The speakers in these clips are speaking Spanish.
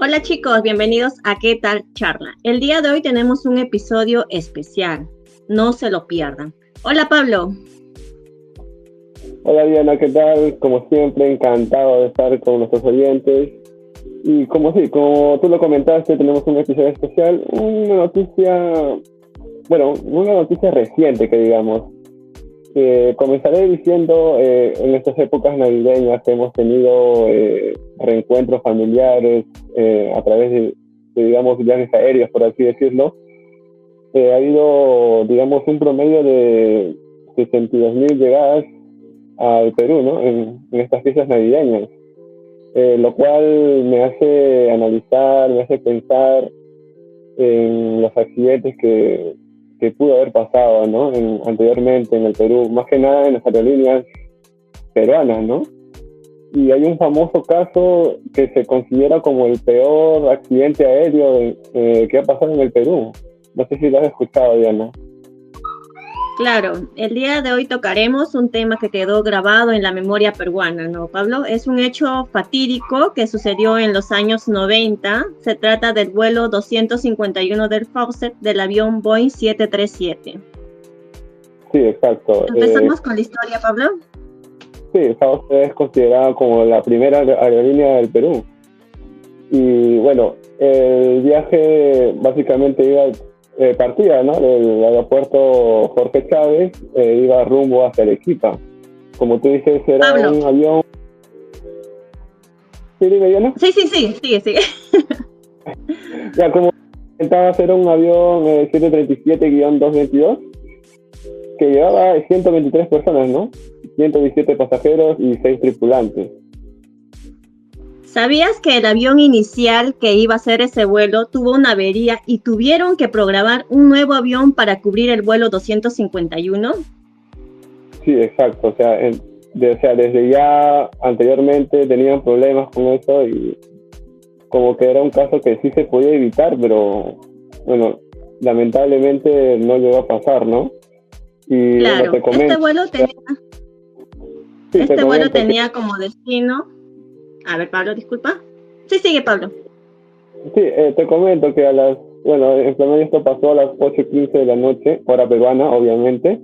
Hola chicos, bienvenidos a ¿Qué tal charla? El día de hoy tenemos un episodio especial, no se lo pierdan. Hola Pablo. Hola Diana, ¿qué tal? Como siempre, encantado de estar con nuestros oyentes. Y como tú lo comentaste, tenemos un episodio especial, una noticia reciente que digamos. Comenzaré diciendo, en estas épocas navideñas hemos tenido reencuentros familiares a través digamos, viajes aéreos, por así decirlo. Ha habido, digamos, un promedio de 62.000 llegadas al Perú, ¿no? En estas fiestas navideñas, lo cual me hace analizar, me hace pensar en los accidentes que pudo haber pasado, ¿no? Anteriormente en el Perú, más que nada en las aerolíneas peruanas, ¿no? Y hay un famoso caso que se considera como el peor accidente aéreo que ha pasado en el Perú. No sé si lo has escuchado, Diana. Claro, el día de hoy tocaremos un tema que quedó grabado en la memoria peruana, ¿no, Pablo? Es un hecho fatídico que sucedió en los años 90. Se trata del vuelo 251 del Fawcett del avión Boeing 737. Sí, exacto. ¿Empezamos con la historia, Pablo? Sí, Fawcett es considerada como la primera aerolínea del Perú. Y bueno, el viaje básicamente partía, ¿no? Del aeropuerto Jorge Chávez, iba rumbo hacia Arequipa. Como tú dices, era Pablo. un avión. ¿Sí, dime, Diana? Sí, sigue. Ya, como comentaba, era un avión 737-222 que llevaba 123 personas, ¿no? 117 pasajeros y 6 tripulantes. ¿Sabías que el avión inicial que iba a hacer ese vuelo tuvo una avería y tuvieron que programar un nuevo avión para cubrir el vuelo 251? Sí, exacto. O sea, desde ya anteriormente tenían problemas con eso y como que era un caso que sí se podía evitar, pero bueno, lamentablemente no llegó a pasar, ¿no? Y Claro, bueno, te comento. este vuelo tenía como destino. A ver, Pablo, disculpa. Sí, sigue, Pablo. Sí, te comento que en promedio esto pasó a las 8:15 de la noche, hora peruana, obviamente.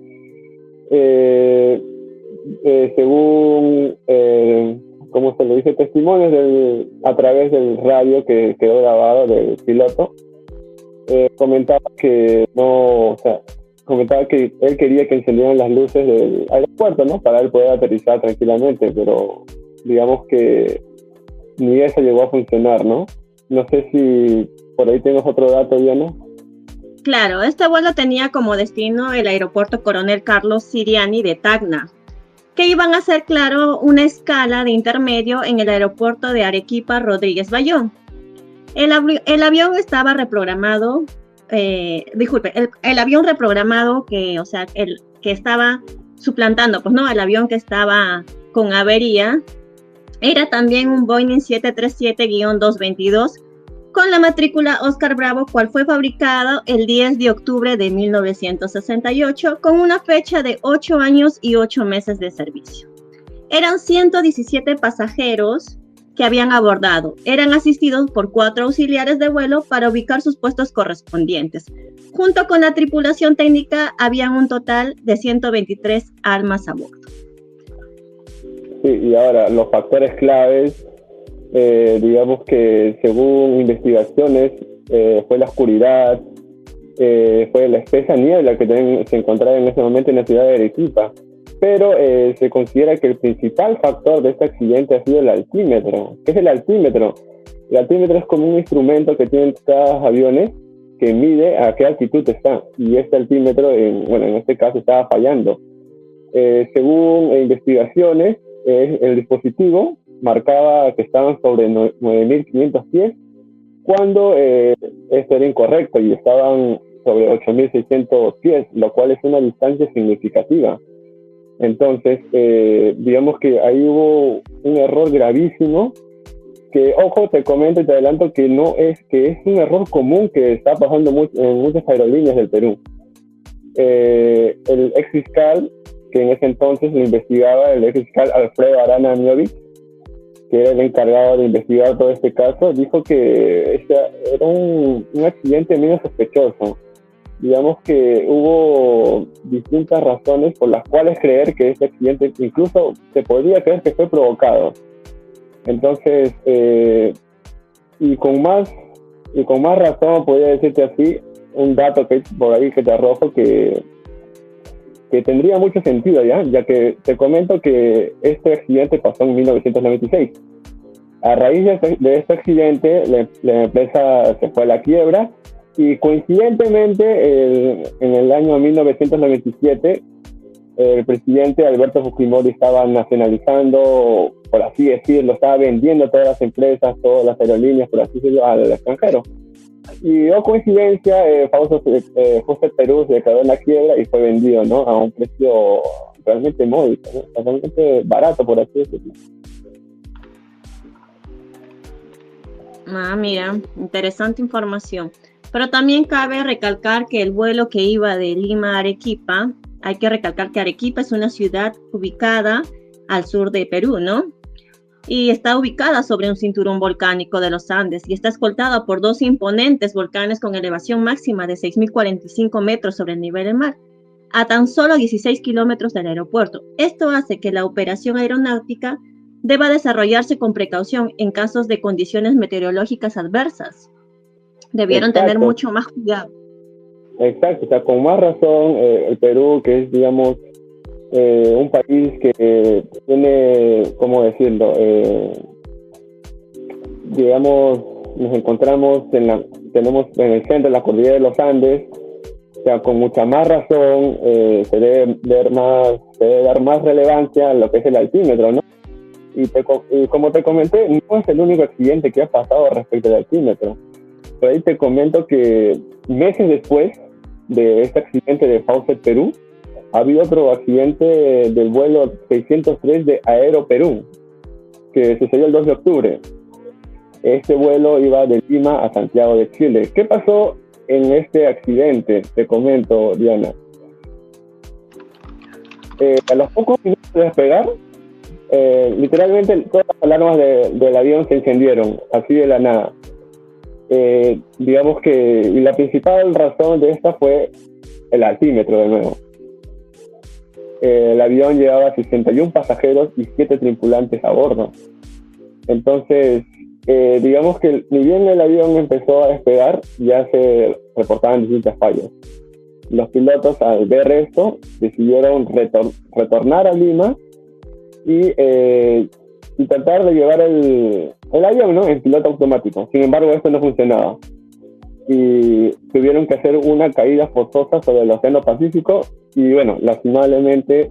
Según, como se le dice, testimonios a través del radio que quedó grabado del piloto, comentaba que no, o sea, comentaba que él quería que encendieran las luces del aeropuerto, ¿no? Para él poder aterrizar tranquilamente, pero digamos que ni eso llegó a funcionar, ¿no? No sé si por ahí tienes otro dato, Diana. Claro, este vuelo tenía como destino el aeropuerto Coronel Carlos Siriani de Tacna, que iban a hacer, claro, una escala de intermedio en el aeropuerto de Arequipa Rodríguez Bayón. El avión estaba reprogramado, el avión reprogramado que estaba suplantando, pues no, el avión que estaba con avería, era también un Boeing 737-222 con la matrícula Oscar Bravo, cual fue fabricado el 10 de octubre de 1968 con una fecha de 8 años y 8 meses de servicio. Eran 117 pasajeros que habían abordado. Eran asistidos por 4 auxiliares de vuelo para ubicar sus puestos correspondientes. Junto con la tripulación técnica, habían un total de 123 almas a bordo. Sí, y ahora, los factores claves, digamos que según investigaciones, fue la oscuridad, fue la espesa niebla que se encontraba en ese momento en la ciudad de Arequipa. Pero se considera que el principal factor de este accidente ha sido el altímetro. ¿Qué es el altímetro? El altímetro es como un instrumento que tienen cada aviones que mide a qué altitud está. Y este altímetro, en este caso, estaba fallando. Según investigaciones, el dispositivo marcaba que estaban sobre 9.500 pies cuando esto era incorrecto y estaban sobre 8.600 pies, lo cual es una distancia significativa. Entonces, digamos que ahí hubo un error gravísimo que, ojo, te comento y te adelanto que es un error común que está pasando en muchas aerolíneas del Perú. El ex fiscal, que en ese entonces lo investigaba, el ex fiscal Alfredo Arana Miovic, que era el encargado de investigar todo este caso, dijo que era un accidente medio sospechoso. Digamos que hubo distintas razones por las cuales creer que este accidente incluso se podría creer que fue provocado. Entonces, y con más razón podría decirte así, un dato que por ahí que te arrojo que tendría mucho sentido, ya que te comento que este accidente pasó en 1996. A raíz de este accidente, la empresa se fue a la quiebra y coincidentemente en el año 1997 el presidente Alberto Fujimori estaba nacionalizando, por así decirlo, estaba vendiendo todas las empresas, todas las aerolíneas, por así decirlo, al extranjero. Y coincidencia, Faucet Perú se declaró en la quiebra y fue vendido, ¿no?, a un precio realmente módico, ¿no?, realmente barato, por así decirlo. Mira, interesante información. Pero también cabe recalcar que el vuelo que iba de Lima a Arequipa, hay que recalcar que Arequipa es una ciudad ubicada al sur de Perú, ¿no? Y está ubicada sobre un cinturón volcánico de los Andes y está escoltada por dos imponentes volcanes con elevación máxima de 6.045 metros sobre el nivel del mar, a tan solo 16 kilómetros del aeropuerto. Esto hace que la operación aeronáutica deba desarrollarse con precaución en casos de condiciones meteorológicas adversas. Debieron tener mucho más cuidado. Exacto, o sea, con más razón el Perú, que es, digamos, un país que tiene, ¿cómo decirlo? Digamos, nos encontramos tenemos en el centro de la cordillera de los Andes, o sea, con mucha más razón se debe dar más relevancia a lo que es el altímetro, ¿no? Y como te comenté, no es el único accidente que ha pasado respecto al altímetro. Por ahí te comento que meses después de este accidente de Faucet Perú, ha habido otro accidente del vuelo 603 de Aeroperú, que sucedió el 2 de octubre. Este vuelo iba de Lima a Santiago de Chile. ¿Qué pasó en este accidente? Te comento, Diana. A los pocos minutos de despegar, literalmente todas las alarmas del avión se encendieron, así de la nada. Digamos que y la principal razón de esta fue el altímetro, de nuevo. El avión llevaba 61 pasajeros y 7 tripulantes a bordo. Entonces, digamos que ni bien el avión empezó a despegar, ya se reportaban distintas fallas. Los pilotos, al ver esto, decidieron retornar a Lima y tratar de llevar el avión, ¿no?, en piloto automático. Sin embargo, esto no funcionaba. Y tuvieron que hacer una caída forzosa sobre el Océano Pacífico y, bueno, lastimablemente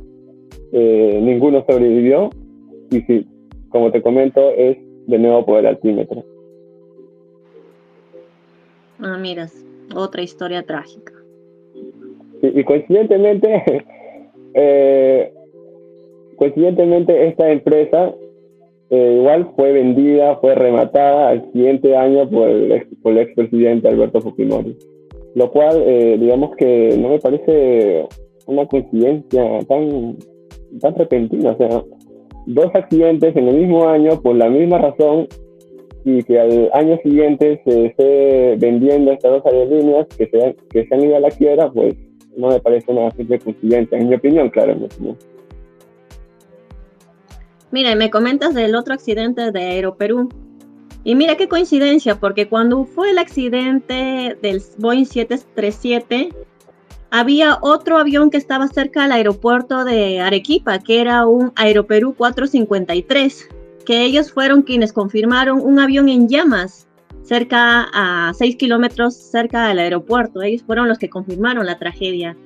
ninguno sobrevivió. Y sí, como te comento, es de nuevo por el altímetro. Miras, otra historia trágica. Y coincidentemente, esta empresa igual fue vendida, fue rematada al siguiente año por el expresidente Alberto Fujimori. Lo cual, digamos que no me parece una coincidencia tan repentina. O sea, dos accidentes en el mismo año por la misma razón y que al año siguiente se esté vendiendo estas dos aerolíneas que se han ido a la quiebra, pues no me parece una simple coincidencia, en mi opinión, claro, en mi opinión. Mira, me comentas del otro accidente de Aeroperú. Y mira qué coincidencia, porque cuando fue el accidente del Boeing 737, había otro avión que estaba cerca del aeropuerto de Arequipa, que era un Aeroperú 453, que ellos fueron quienes confirmaron un avión en llamas cerca a 6 kilómetros cerca del aeropuerto. Ellos fueron los que confirmaron la tragedia.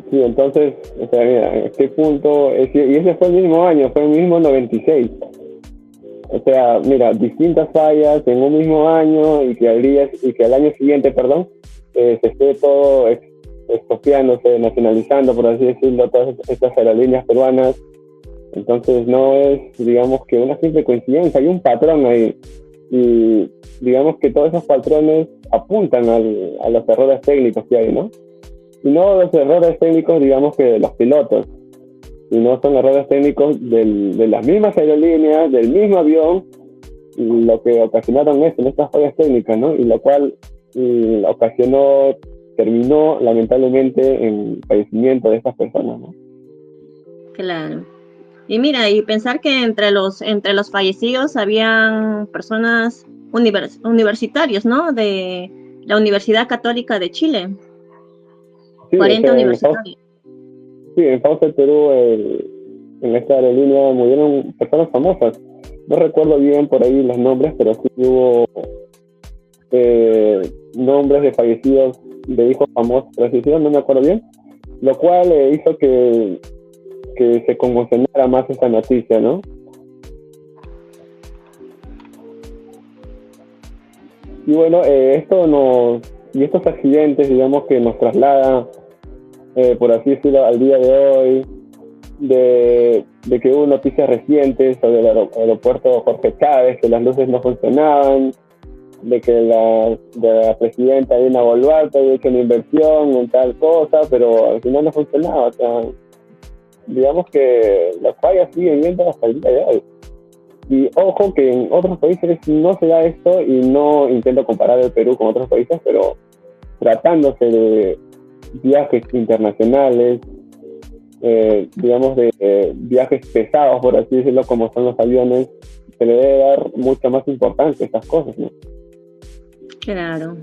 Sí, entonces, o sea, mira, en este punto, y ese fue el mismo año, fue el mismo 96. O sea, mira, distintas fallas en un mismo año y que al año siguiente, se esté todo expropiándose, nacionalizando, por así decirlo, todas estas aerolíneas peruanas. Entonces no es, digamos, que una simple coincidencia, hay un patrón ahí. Y digamos que todos esos patrones apuntan a los errores técnicos que hay, ¿no? Y no los errores técnicos, digamos, que de los pilotos, sino son errores técnicos de las mismas aerolíneas, del mismo avión, lo que ocasionaron esto, estas fallas técnicas, ¿no? Y lo cual terminó lamentablemente en fallecimiento de estas personas, ¿no? Claro. Y mira, y pensar que entre los fallecidos habían personas universitarios, ¿no? De la Universidad Católica de Chile, Sí, o 40 sea, universitarios. En Fausto, Perú, en esta aerolínea murieron personas famosas. No recuerdo bien por ahí los nombres, pero sí hubo nombres de fallecidos, de hijos famosos fallecidos, no me acuerdo bien, lo cual hizo que se conmocionara más esta noticia, ¿no? Y bueno, estos accidentes, digamos, que nos trasladan, por así decirlo, al día de hoy, de que hubo noticias recientes sobre el aeropuerto Jorge Chávez, que las luces no funcionaban, de que la presidenta Dina Boluarte había hecho una inversión en tal cosa, pero al final no funcionaba. O sea, digamos que las fallas siguen viendo hasta el día de hoy. Y ojo que en otros países no se da esto, y no intento comparar el Perú con otros países, pero tratándose de viajes internacionales, digamos de viajes pesados, por así decirlo, como son los aviones, se le debe dar mucha más importancia a estas cosas, ¿no? Claro.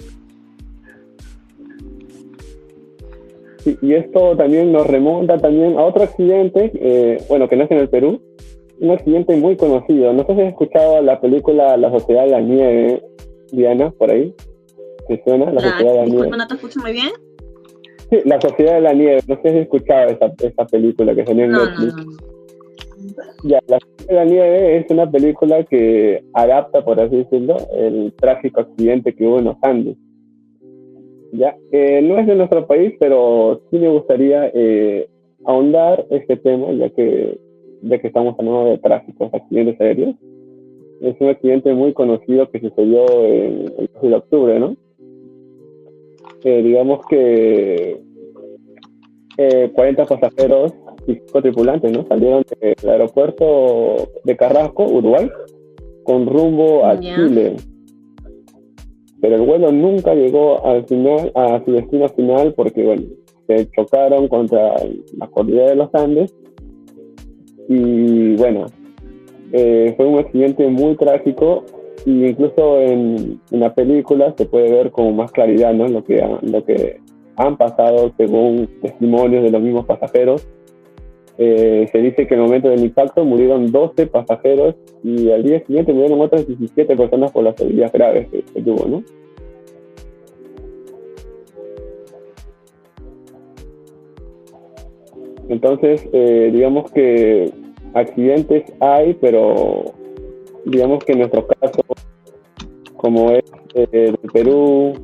Sí, y esto también nos remonta también a otro accidente, que no es en el Perú, un accidente muy conocido. No sé si has escuchado la película La Sociedad de la Nieve, Diana, por ahí. ¿Te suena? La Sociedad de la Disculpa, Nieve. no te escucho muy bien. Sí, La Sociedad de la Nieve. No sé si has escuchado esta película que salió en No, Netflix. no, no. Ya, La Sociedad de la Nieve es una película que adapta, por así decirlo, el trágico accidente que hubo en los Andes. Ya, no es de nuestro país, pero sí me gustaría ahondar este tema, ya que estamos hablando de trágicos, accidentes aéreos. Es un accidente muy conocido que sucedió el 12 de octubre, ¿no? Digamos que 40 pasajeros y 5 tripulantes, ¿no? Salieron del aeropuerto de Carrasco, Uruguay, con rumbo a Ya. Chile. Pero el vuelo nunca llegó a su destino final, porque, bueno, se chocaron contra la cordillera de los Andes. Y bueno, fue un accidente muy trágico, y incluso en la película se puede ver con más claridad, ¿no? Lo que han pasado según testimonios de los mismos pasajeros. Se dice que en el momento del impacto murieron 12 pasajeros, y al día siguiente murieron otras 17 personas por las heridas graves que tuvo, ¿no? Entonces, digamos que accidentes hay, pero digamos que en nuestro caso, como es el Perú,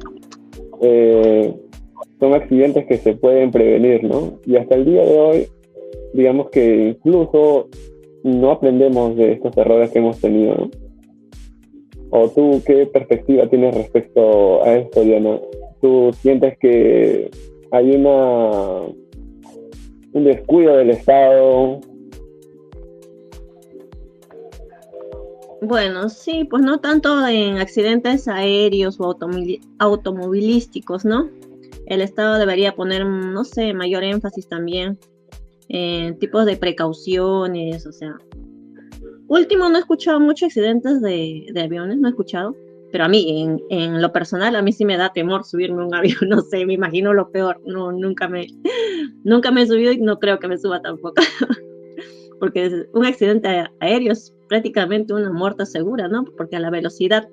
son accidentes que se pueden prevenir, ¿no? Y hasta el día de hoy, digamos que incluso no aprendemos de estos errores que hemos tenido, ¿no? ¿O tú qué perspectiva tienes respecto a esto, Diana? ¿Tú sientes que hay un descuido del Estado? Bueno, sí, pues no tanto en accidentes aéreos o automovilísticos, ¿no? El Estado debería poner, no sé, mayor énfasis también en tipos de precauciones, o sea. Último, no he escuchado muchos accidentes de aviones, no he escuchado, pero a mí, en lo personal, a mí sí me da temor subirme a un avión, no sé, me imagino lo peor, no, nunca me he subido y no creo que me suba tampoco, porque un accidente aéreo es prácticamente una muerte segura, ¿no? Porque a la velocidad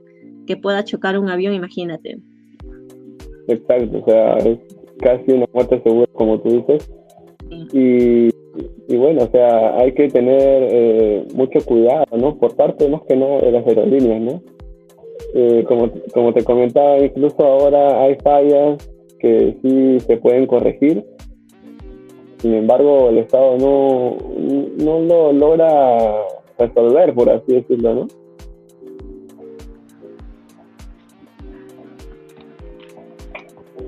que pueda chocar un avión, imagínate. Exacto, o sea, es casi una muerte segura, como tú dices. Sí. Y bueno, o sea, hay que tener mucho cuidado, ¿no? Por parte más que nada de las aerolíneas, ¿no? Como te comentaba, incluso ahora hay fallas que sí se pueden corregir. Sin embargo, el Estado no lo logra resolver, por así decirlo, ¿no?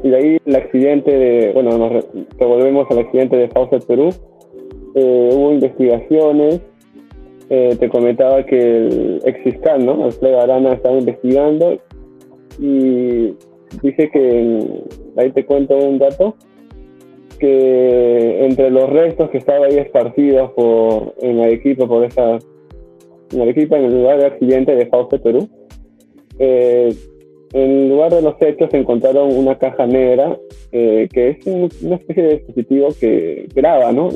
Y de ahí el accidente nos revolvemos al accidente de Faucet, Perú. hubo investigaciones. Te comentaba que el ex fiscal, ¿no? Alfredo Arana, estaba investigando y dice que, ahí te cuento un dato, que entre los restos que estaban ahí esparcidos en Arequipa, en Arequipa, en el lugar de accidente de Fauce, Perú, en el lugar de los hechos se encontraron una caja negra, que es una especie de dispositivo que graba, ¿no?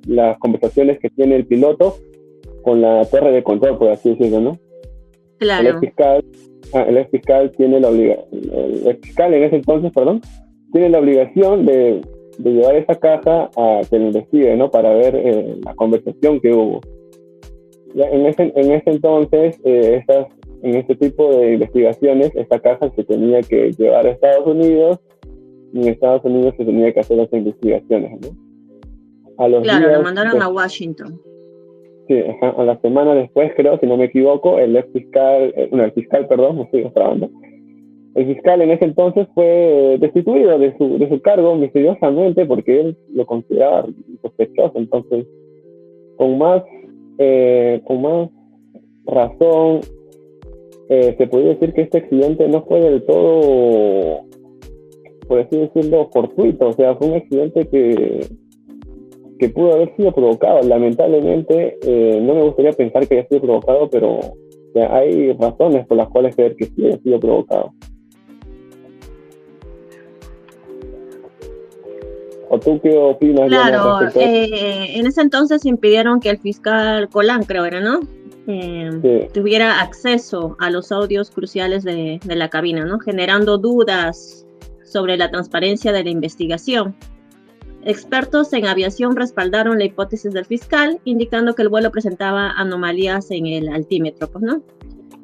Las conversaciones que tiene el piloto con la torre de control, por así decirlo, ¿no? El ex Claro, fiscal, el ex fiscal tiene el ex fiscal en ese entonces, perdón, tiene la obligación de llevar esa caja a que lo investigue, ¿no? Para ver la conversación que hubo. Ya en ese entonces, en este tipo de investigaciones, esta caja se tenía que llevar a Estados Unidos y en Estados Unidos se tenía que hacer las investigaciones, ¿no? A los claro, lo días, mandaron a Washington. sí, ajá, a la semana después, creo, si no me equivoco, el ex fiscal, el fiscal, perdón, me estoy trabando. El fiscal en ese entonces fue destituido de su cargo misteriosamente porque él lo consideraba sospechoso. Entonces, con más, con más razón, se podría decir que este accidente no fue del todo, por así decirlo, fortuito. O sea, fue un accidente que pudo haber sido provocado. Lamentablemente, no me gustaría pensar que haya sido provocado, pero o sea, hay razones por las cuales creer que sí ha sido provocado. ¿O tú qué opinas, Diana, Claro, respecto a esto? en ese entonces impidieron que el fiscal Colán, creo era, ¿no? Sí, Tuviera acceso a los audios cruciales de la cabina, ¿no? Generando dudas sobre la transparencia de la investigación. Expertos en aviación respaldaron la hipótesis del fiscal, indicando que el vuelo presentaba anomalías en el altímetro, pues, ¿no?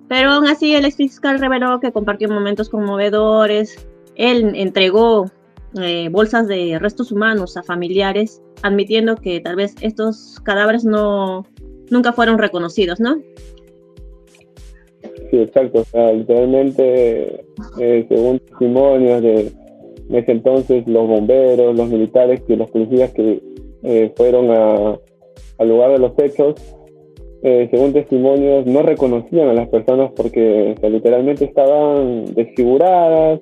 Pero aún así el ex fiscal reveló que compartió momentos conmovedores. Él entregó bolsas de restos humanos a familiares, admitiendo que tal vez estos cadáveres nunca fueron reconocidos, ¿no? sí, exacto. O sea, literalmente, según testimonios de en ese entonces, los bomberos, los militares y los policías que fueron al lugar de los hechos, según testimonios, no reconocían a las personas porque o sea, literalmente estaban desfiguradas,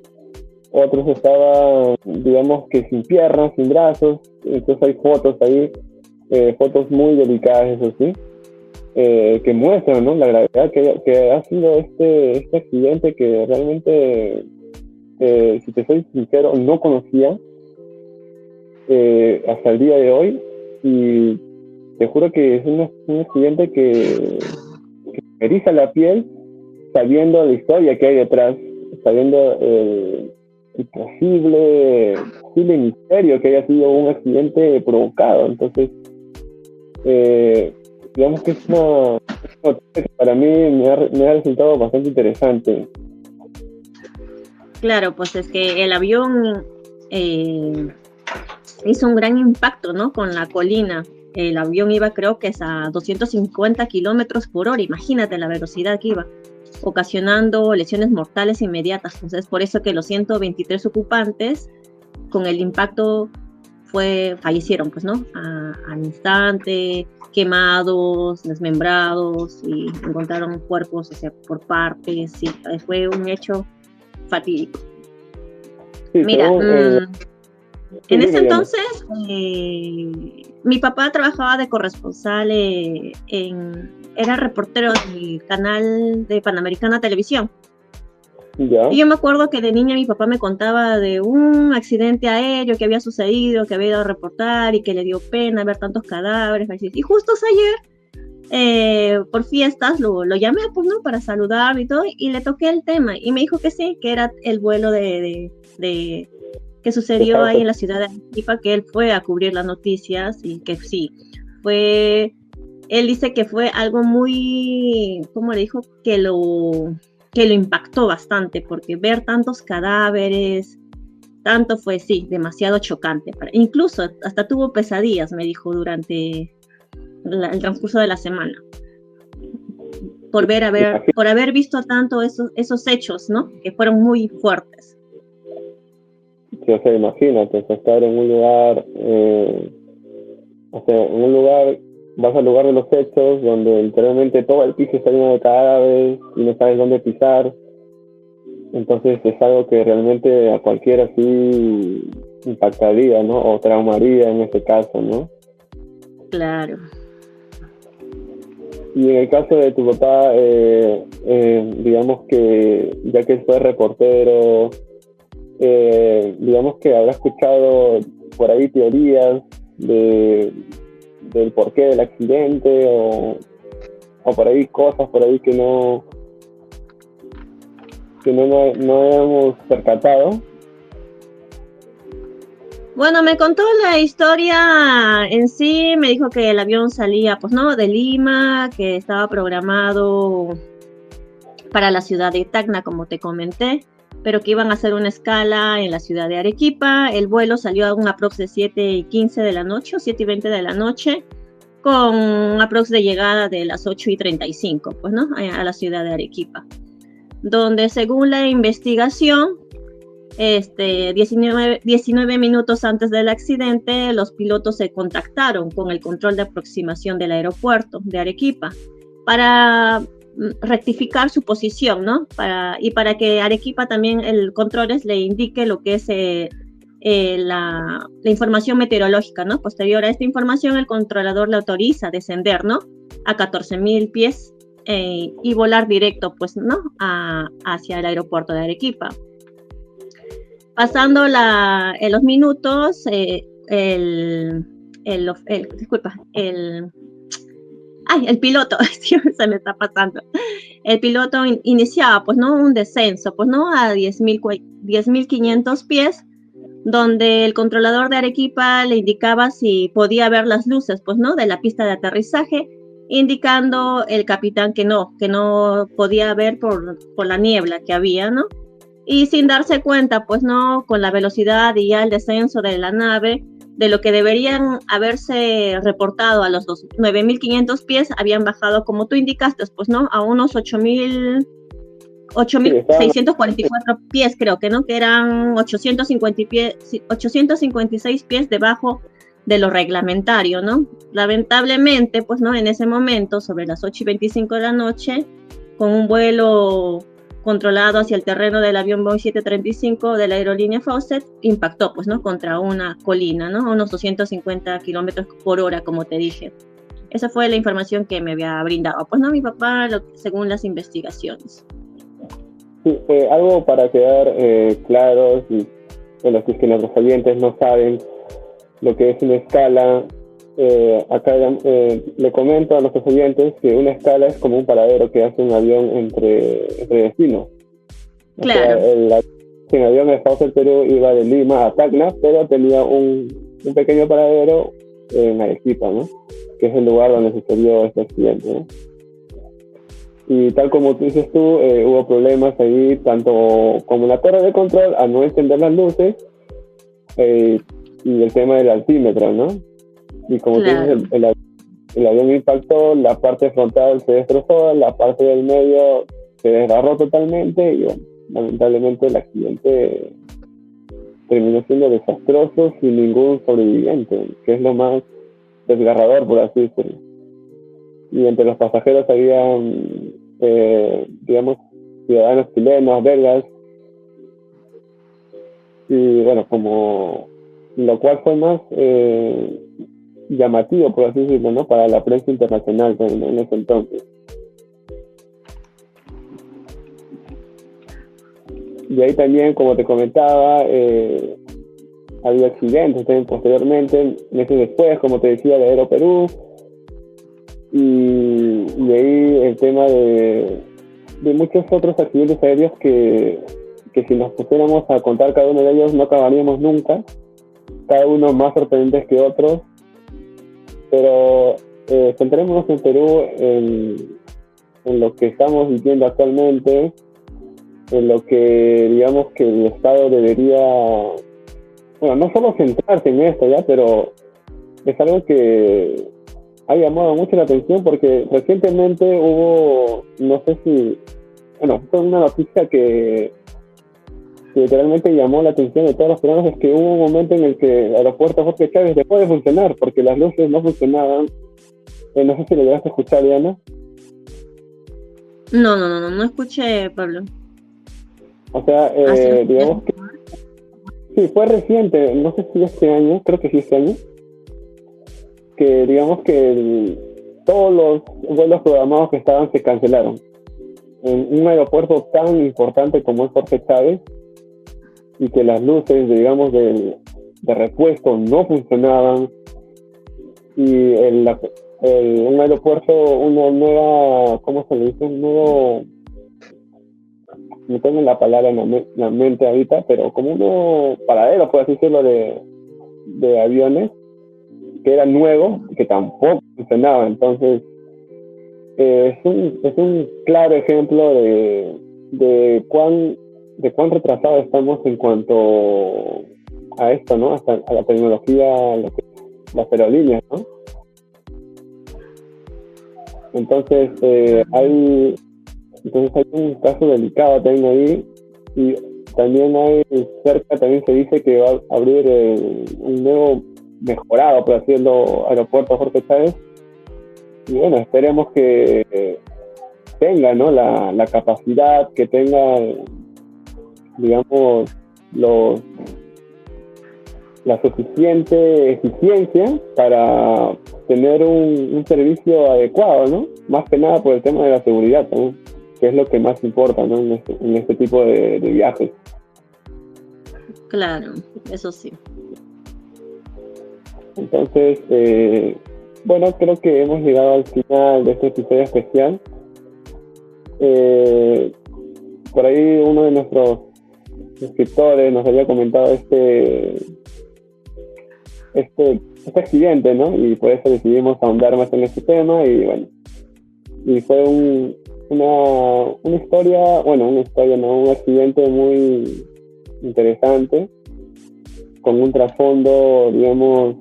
otros estaban, digamos que sin piernas, sin brazos. Entonces hay fotos ahí, fotos muy delicadas, eso sí, que muestran, ¿no? La gravedad que ha sido este accidente que realmente, si te soy sincero, no conocía hasta el día de hoy. Y te juro que es un accidente que me eriza la piel sabiendo la historia que hay detrás, sabiendo el posible misterio que haya sido un accidente provocado. Entonces, eh, digamos que es una noticia que para mí me ha resultado bastante interesante. Claro, pues es que el avión eh, hizo un gran impacto, ¿no? Con la colina. El avión iba, creo que es a 250 kilómetros por hora. Imagínate la velocidad que iba, ocasionando lesiones mortales inmediatas. Entonces, por eso que los 123 ocupantes, con el impacto, fallecieron, pues, ¿no? Al instante, quemados, desmembrados, y encontraron cuerpos, o sea, por partes. Sí, fue un hecho fatídico. Sí, Mira, según... sí, en ese dime, Diana. entonces, mi papá trabajaba de corresponsal era reportero del canal de Panamericana Televisión. Ya, Y yo me acuerdo que de niña mi papá me contaba de un accidente aéreo que había sucedido, que había ido a reportar y que le dio pena ver tantos cadáveres. Y justo ayer, por fiestas, lo llamé, pues, ¿no? Para saludarlo y todo, y le toqué el tema. Y me dijo que sí, que era el vuelo que de sucedió ahí Fausto. en la ciudad de Arequipa, que él fue a cubrir las noticias y que sí, fue, él dice que fue algo muy, ¿cómo le dijo? Que lo impactó bastante, porque ver tantos cadáveres, tanto fue, sí, demasiado chocante. Incluso hasta tuvo pesadillas, me dijo, durante el transcurso de la semana, por haber visto tanto esos hechos, ¿no? Que fueron muy fuertes. Sí, o sea, imagínate, o sea, estar en un lugar O sea, en un lugar, vas al lugar de los hechos, donde literalmente todo el piso está lleno de cadáveres y no sabes dónde pisar. Entonces es algo que realmente a cualquiera sí impactaría, ¿no? O traumaría en este caso, ¿no? Claro. Y en el caso de tu papá, digamos que ya que él fue reportero, digamos que habrá escuchado por ahí teorías del porqué del accidente o por ahí cosas por ahí que no hemos percatado. Bueno, me contó la historia en sí, me dijo que el avión salía, pues no, de Lima, que estaba programado para la ciudad de Tacna, como te comenté, pero que iban a hacer una escala en la ciudad de Arequipa. El vuelo salió a un aprox de 7:15 de la noche, o 7:20 de la noche, con un aprox de llegada de las 8:35, pues no, a la ciudad de Arequipa, donde según la investigación, 19 minutos antes del accidente, los pilotos se contactaron con el control de aproximación del aeropuerto de Arequipa para rectificar su posición, ¿no? Y para que Arequipa también, el controles, le indique lo que es la información meteorológica, ¿no? Posterior a esta información, el controlador le autoriza a descender, ¿no? A 14,000 pies y volar directo, pues, ¿no? Hacia el aeropuerto de Arequipa. Pasando los minutos, disculpa, el piloto, se me está pasando. El piloto iniciaba, pues, ¿no? Un descenso, pues, ¿no? A 10,500 pies, donde el controlador de Arequipa le indicaba si podía ver las luces, pues, ¿no? De la pista de aterrizaje, indicando el capitán que no podía ver por la niebla que había, ¿no? Y sin darse cuenta, pues no, con la velocidad y ya el descenso de la nave, de lo que deberían haberse reportado a los 9,500 pies, habían bajado, como tú indicaste, pues no, a unos 8,644 pies, creo que no, que eran 856 pies debajo de lo reglamentario, ¿no? Lamentablemente, pues no, en ese momento, sobre las 8:25 de la noche, con un vuelo controlado hacia el terreno del avión Boeing 735 de la aerolínea Fawcett, impactó, pues, ¿no? Contra una colina, ¿no? A unos 250 kilómetros por hora, como te dije. Esa fue la información que me había brindado, pues, ¿no? Mi papá, según las investigaciones. Sí, algo para quedar claros, y bueno, si es que nuestros oyentes no saben lo que es una escala, acá le comento a nuestros oyentes que una escala es como un paradero que hace un avión entre destinos. Claro. O sea, el avión de Fawcett Perú iba de Lima a Tacna, pero tenía un pequeño paradero en Arequipa, ¿no? Que es el lugar donde sucedió este accidente, ¿no? Y tal como tú dices tú, hubo problemas ahí, tanto como la torre de control a no encender las luces, y el tema del altímetro, ¿no? Y como claro. tú dices, el avión impactó, la parte frontal se destrozó, la parte del medio se desgarró totalmente y bueno, lamentablemente el accidente terminó siendo desastroso sin ningún sobreviviente, que es lo más desgarrador, por así decirlo. Y entre los pasajeros habían, digamos, ciudadanos chilenos, belgas, y bueno, como lo cual fue más llamativo, por así decirlo, ¿no? Para la prensa internacional en ese entonces. Y ahí también, como te comentaba, había accidentes también posteriormente, meses después, como te decía, de Aeroperú, y ahí el tema de muchos otros accidentes aéreos que si nos pusiéramos a contar cada uno de ellos no acabaríamos nunca, cada uno más sorprendentes que otros, pero centrémonos en Perú, en lo que estamos viviendo actualmente, en lo que digamos que el Estado debería, bueno, no solo centrarse en esto ya, pero es algo que ha llamado mucho la atención porque recientemente hubo, no sé si, bueno, fue una noticia que que literalmente llamó la atención de todos los peruanos es que hubo un momento en el que el aeropuerto Jorge Chávez dejó de funcionar porque las luces no funcionaban. No sé si lo llegaste a escuchar, Diana. No escuché, Pablo. O sea, digamos que sí, fue reciente, no sé si este año, creo que sí este año, que digamos que todos los vuelos programados que estaban se cancelaron. En un aeropuerto tan importante como es Jorge Chávez, y que las luces, digamos, de repuesto no funcionaban, y un aeropuerto, una nueva, ¿cómo se le dice? Un nuevo, no tengo la palabra en la mente ahorita, pero como un nuevo paradero, por así decirlo, de aviones, que era nuevo, que tampoco funcionaba. Entonces, es un claro ejemplo de cuán retrasado estamos en cuanto a esto, ¿no? Hasta a la tecnología, las aerolíneas, ¿no? Entonces, hay un caso delicado también ahí, y también también se dice que va a abrir un nuevo mejorado, por así decirlo, aeropuerto Jorge Chávez. Y bueno, esperemos que tenga, ¿no?, la capacidad, que tenga, digamos, la suficiente eficiencia para tener un servicio adecuado, ¿no? Más que nada por el tema de la seguridad, ¿no?, que es lo que más importa, ¿no?, en este tipo de viajes. Claro, eso sí. Entonces, bueno, creo que hemos llegado al final de este episodio especial. Por ahí uno de nuestros suscriptores nos había comentado este accidente, ¿no? Y por eso decidimos ahondar más en este tema, y bueno, y fue una historia, ¿no? Un accidente muy interesante, con un trasfondo, digamos,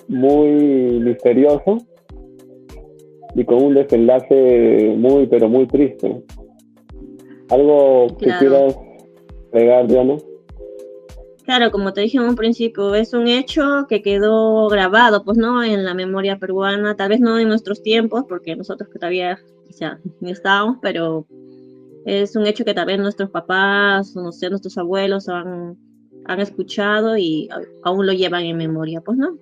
muy misterioso, y con un desenlace muy, pero muy triste. ¿Algo que quieras agregar, Diana? Claro, como te dije en un principio, es un hecho que quedó grabado, pues, ¿no?, en la memoria peruana, tal vez no en nuestros tiempos, porque nosotros que todavía quizá ni estábamos, pero es un hecho que tal vez nuestros papás, o no sé, nuestros abuelos han escuchado y aún lo llevan en memoria, pues, ¿no?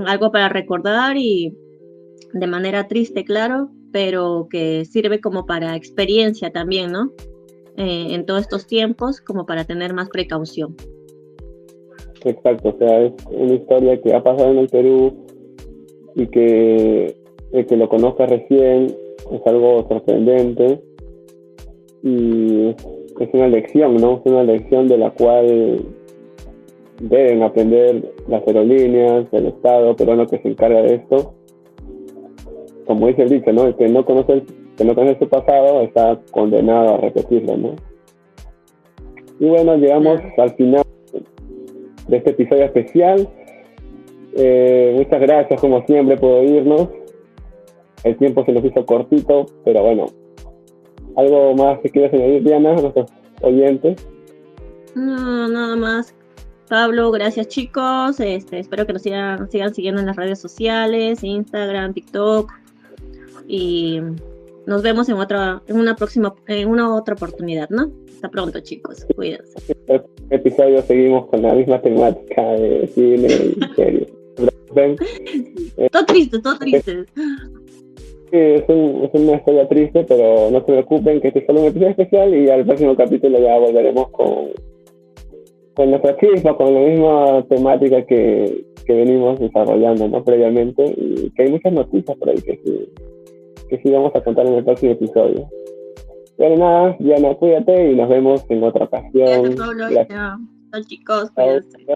Algo para recordar, y de manera triste, claro, pero que sirve como para experiencia también, ¿no? En todos estos tiempos, como para tener más precaución. Exacto, o sea, es una historia que ha pasado en el Perú, y que el que lo conozca recién es algo sorprendente, y es una lección, ¿no? Es una lección de la cual deben aprender las aerolíneas, el Estado peruano que se encarga de esto. Como dice el dicho, ¿no? El que no conoce su pasado está condenado a repetirlo, ¿no? Y bueno, llegamos al final de este episodio especial. Muchas gracias, como siempre, por oírnos. El tiempo se nos hizo cortito, pero bueno. ¿Algo más que quieras añadir, Diana, a nuestros oyentes? No, nada más. Pablo, gracias, chicos. Espero que nos sigan siguiendo en las redes sociales, Instagram, TikTok, y nos vemos en una otra oportunidad, ¿no? Hasta pronto, chicos. Cuídense. En este episodio seguimos con la misma temática de cine y series. Todo triste. Sí, es una historia triste, pero no se preocupen, que este es solo un episodio especial, y al próximo capítulo ya volveremos con nuestra chispa, con la misma temática que venimos desarrollando, ¿no?, previamente, y que hay muchas noticias por ahí que sí vamos a contar en el próximo episodio. Pero nada, Diana, cuídate y nos vemos en otra ocasión. Gracias, Pablo. Chao, chicos. Cuídense.